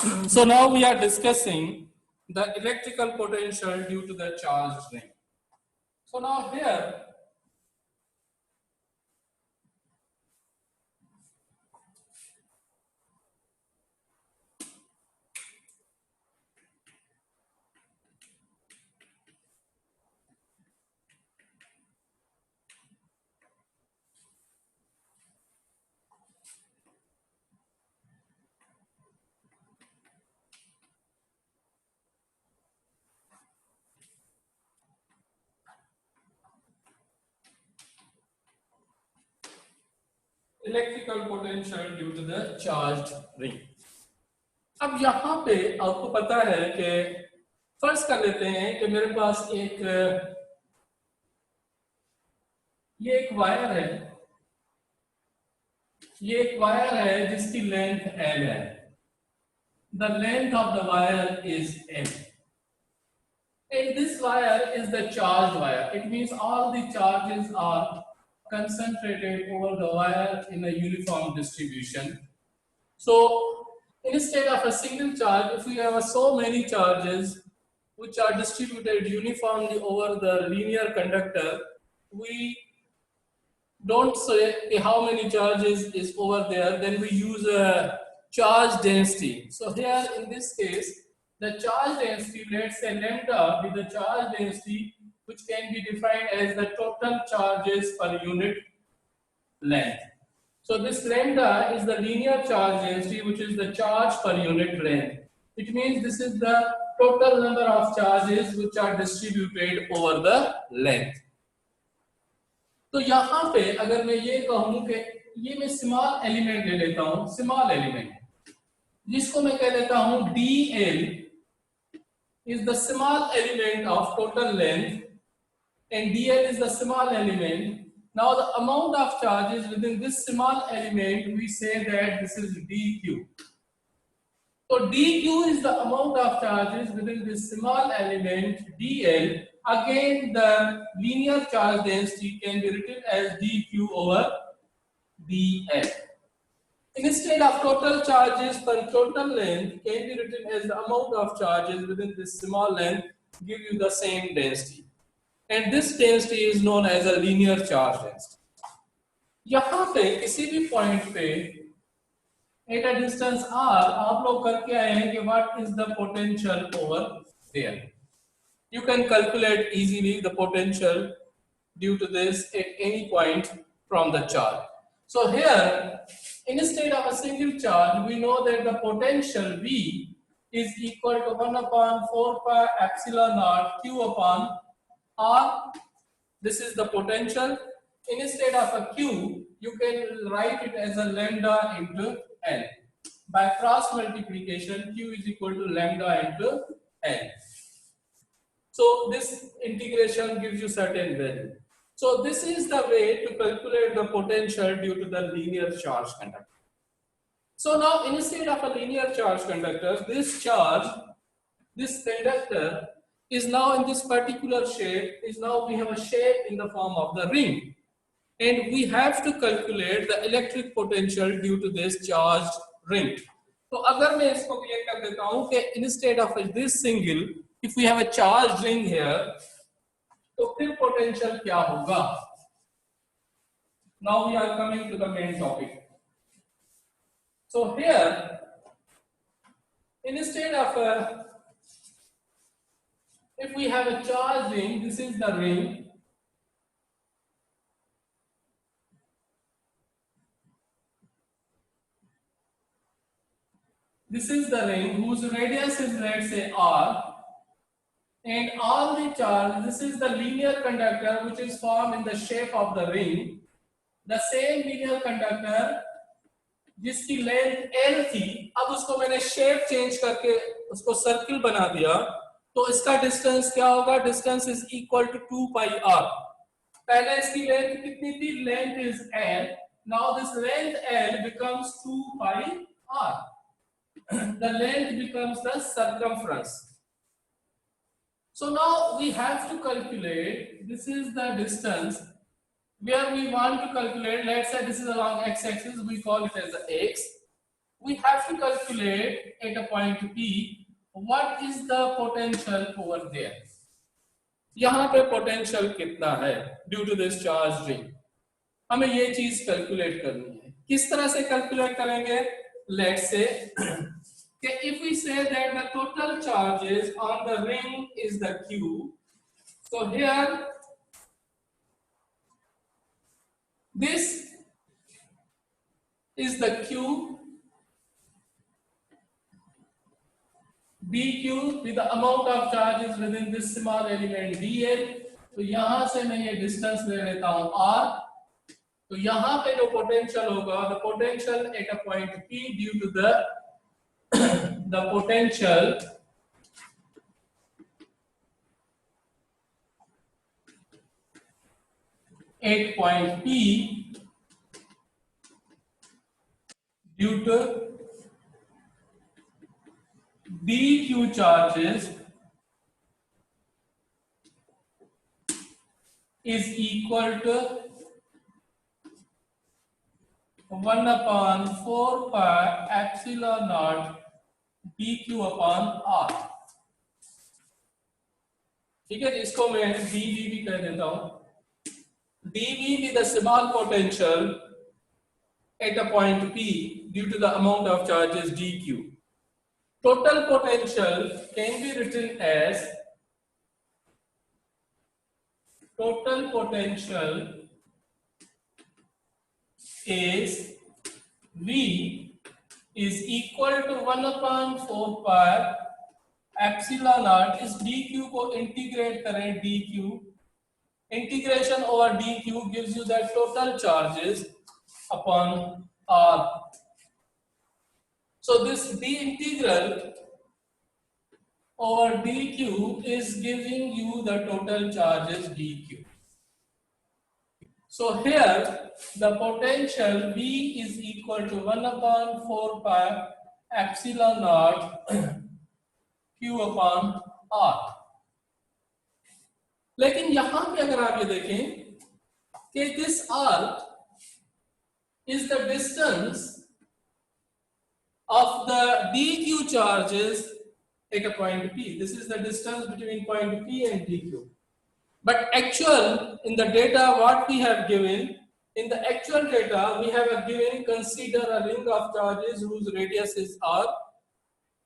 So now we are discussing the electrical potential due to the charged ring. So now here, electrical potential due to the charged ring. अब यहाँ पे आपको पता है कि फर्ज कर लेते हैं कि मेरे पास ये एक वायर है, जिसकी लेंथ L है. The length of the wire is L. And this wire is the charged wire. It means all the charges are concentrated over the wire in a uniform distribution. So instead of a single charge, if we have so many charges which are distributed uniformly over the linear conductor, we don't say how many charges is over there, then we use a charge density. So here in this case, the charge density, let's say lambda, with the charge density which can be defined as the total charges per unit length. So this lambda is the linear charge density, which is the charge per unit length. It means this is the total number of charges which are distributed over the length. तो यहाँ पे अगर मैं ये कहूँ कि ये मैं स्मॉल एलिमेंट ले लेता हूँ, स्मॉल एलिमेंट जिसको मैं कह लेता हूँ dl is the small element of total length and dl is the small element. Now the amount of charges within this small element, we say that this is dq. So dq is the amount of charges within this small element dl. Again, the linear charge density can be written as dq over dl. Instead of total charges per total length can be written as the amount of charges within this small length, give you the same density. And this density is known as a linear charge density. यहाँ पे किसी भी point पे at a distance r आप लोग करके आए हैं कि what is the potential over there. You can calculate easily the potential due to this at any point from the charge. So here, instead of a single charge, we know that the potential V is equal to 1 upon 4 pi epsilon naught Q upon R. This is the potential. Instead of a Q, you can write it as a lambda into L. By cross multiplication, Q is equal to lambda into L. So this integration gives you certain value. So this is the way to calculate the potential due to the linear charge conductor. So now instead of a linear charge conductor, this conductor is now in this particular shape, we have a shape in the form of the ring. And we have to calculate the electric potential due to this charged ring. So अगर मैं इसको clear कर देता हूँ कि instead of this single, if we have a charged ring here, तो फिर potential क्या होगा? Now we are coming to the main topic. So here, instead of if we have a charged ring, this is the ring. This is the ring whose radius is, let's say, r. And all the charge, this is the linear conductor which is formed in the shape of the ring. The same linear conductor जिसकी length L थी, अब उसको मैंने shape change करके उसको circle बना दिया, तो इसका डिस्टेंस क्या होगा? Distance is equal to 2 pi r. पहले इसकी लेंथ कितनी थी? Length is L. Now this length L becomes 2 pi r. The length becomes the circumference. So now we have to calculate, this is the distance where we want to calculate. Let's say this is along x-axis, we call it as the x. we have to calculate at a point P what is the potential over there. यहाँ पे potential कितना है due to this charge ring, हमें ये चीज calculate करनी है. किस तरह से कैलकुलेट करेंगे? Let's say if we say that the total charges on the ring is the Q, so here this is the Q, dq with the amount of charges within this small element dl. तो यहां से मैं ये distance ले लेता हूं r. तो यहां पे जो पोटेंशियल होगा, the potential at a point P due to the potential at point P due to dq charges is equal to 1/4 pi epsilon naught dq upon r. ठीक है, इसको मैं dv भी कह देता हूं. dv with the small potential at a point P due to the amount of charges dq. Total potential can be written as total potential is V is equal to 1/4 pi epsilon naught. इस dq को integrate करें, dq integration over dq gives you the total charges upon r. So this d integral over dq is giving you the total charges dq. So here the potential V is equal to 1/4 pi epsilon naught q upon r. लेकिन यहां पे अगर आप ये देखें कि this r is the distance of the dq charges at a point P. This is the distance between point P and dq. But actual in the data what we have given, in the actual data we have given, consider a ring of charges whose radius is r,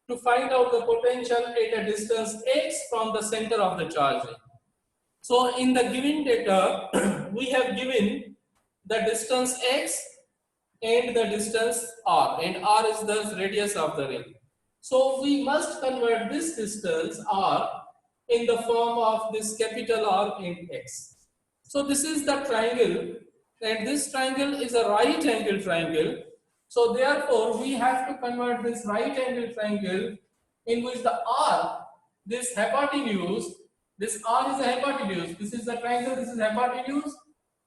to find out the potential at a distance x from the center of the charge ring. So in the given data we have given the distance x and the distance r, and r is the radius of the ring. So we must convert this distance r in the form of this capital R and x. So this is the triangle, and this triangle is a right angle triangle. So therefore we have to convert this right angle triangle in which the R, this hypotenuse, this R is a hypotenuse, this is the triangle, this is hypotenuse,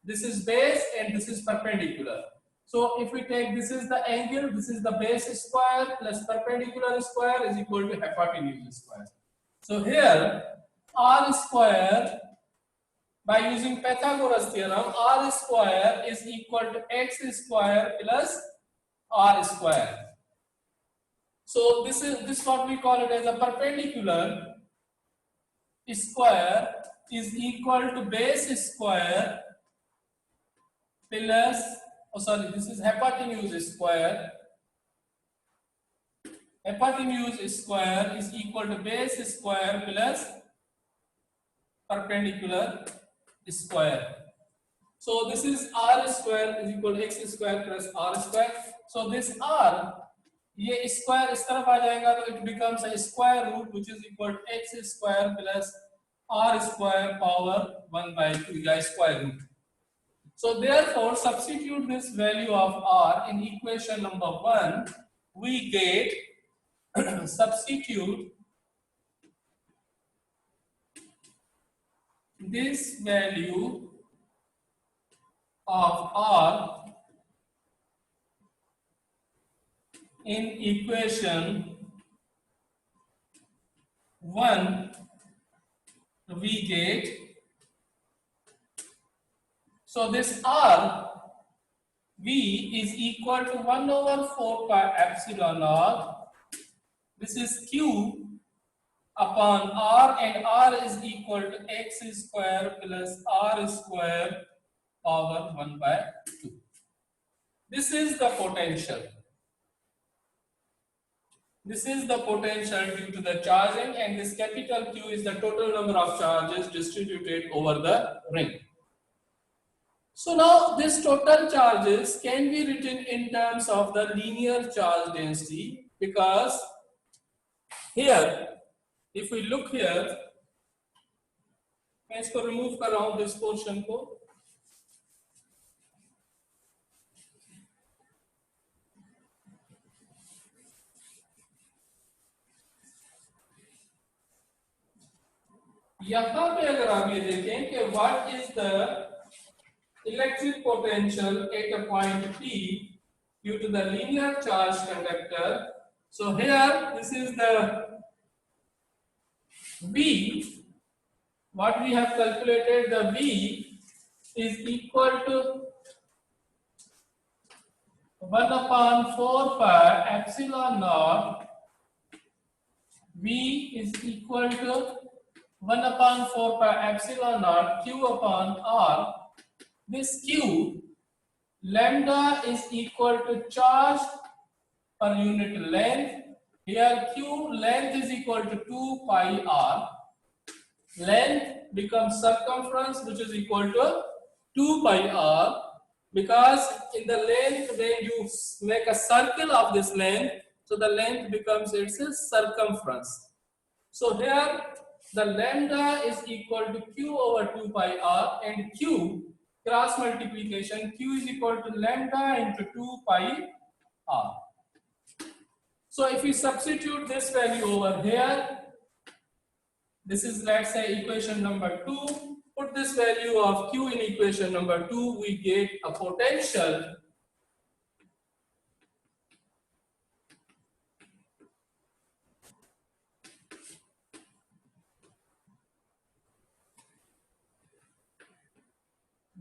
this is base, and this is perpendicular. So if we take, this is the angle, this is the base square plus perpendicular square is equal to hypotenuse square. So here r square, by using Pythagoras theorem, r square is equal to x square plus r square. So this what we call it as a perpendicular square is equal to base square plus, this is hypotenuse square. Hypotenuse square is equal to base square plus perpendicular square. So this is r square is equal to x square plus r square. So this r, ये square इस तरफ आ जाएगा, तो it becomes a square root which is equal to x square plus r square power 1/2 square root. So therefore substitute this value of r in equation number 1. We get substitute this value of r in equation 1, we get, so this r V is equal to 1 over 4 pi epsilon naught. This is Q upon R, and R is equal to x square plus R square power 1 by 2. This is the potential. This is the potential due to the charging, and this capital Q is the total number of charges distributed over the ring. So now this total charges can be written in terms of the linear charge density, because here, if we look here, मैं इसको remove कर रहा हूं this portion को. यहाँ पे अगर आप ये देखें कि what is the electric potential at a point P due to the linear charge conductor. So here this is the V. What we have calculated, the V is equal to 1 upon 4 pi epsilon naught. V is equal to 1 upon 4 pi epsilon naught Q upon R. This Q, lambda is equal to charge per unit length. Here Q length is equal to 2 pi R. Length becomes circumference, which is equal to 2 pi R, because in the length when you make a circle of this length, so the length becomes its circumference. So here the lambda is equal to Q over 2 pi R, and Q cross multiplication, Q is equal to lambda into 2 pi R. So if we substitute this value over here, this is, let's say, equation number 2. Put this value of Q in equation number 2, we get a potential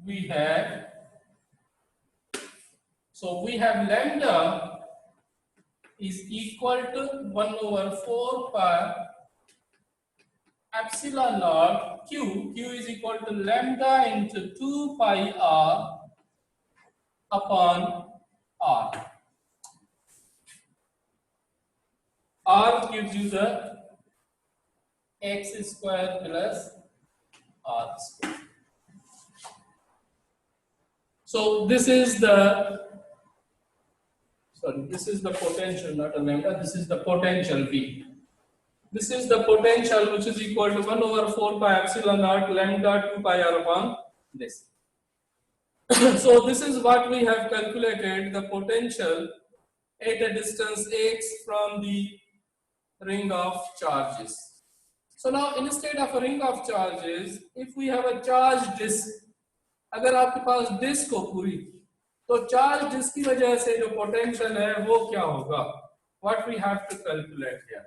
we have. So we have lambda is equal to 1 over 4 pi epsilon naught Q. Q is equal to lambda into 2 pi R upon R. R gives you the x square plus R square. So this is the, this is the potential, not a lambda, this is the potential V. This is the potential, which is equal to 1 over 4 pi epsilon naught lambda 2 pi R upon this. So this is what we have calculated, the potential at a distance x from the ring of charges. So now instead of a ring of charges, if we have a charged disk, अगर आपके पास disc हो पूरी, तो charge disc की वजह से जो potential है वो क्या होगा, what we have to calculate here.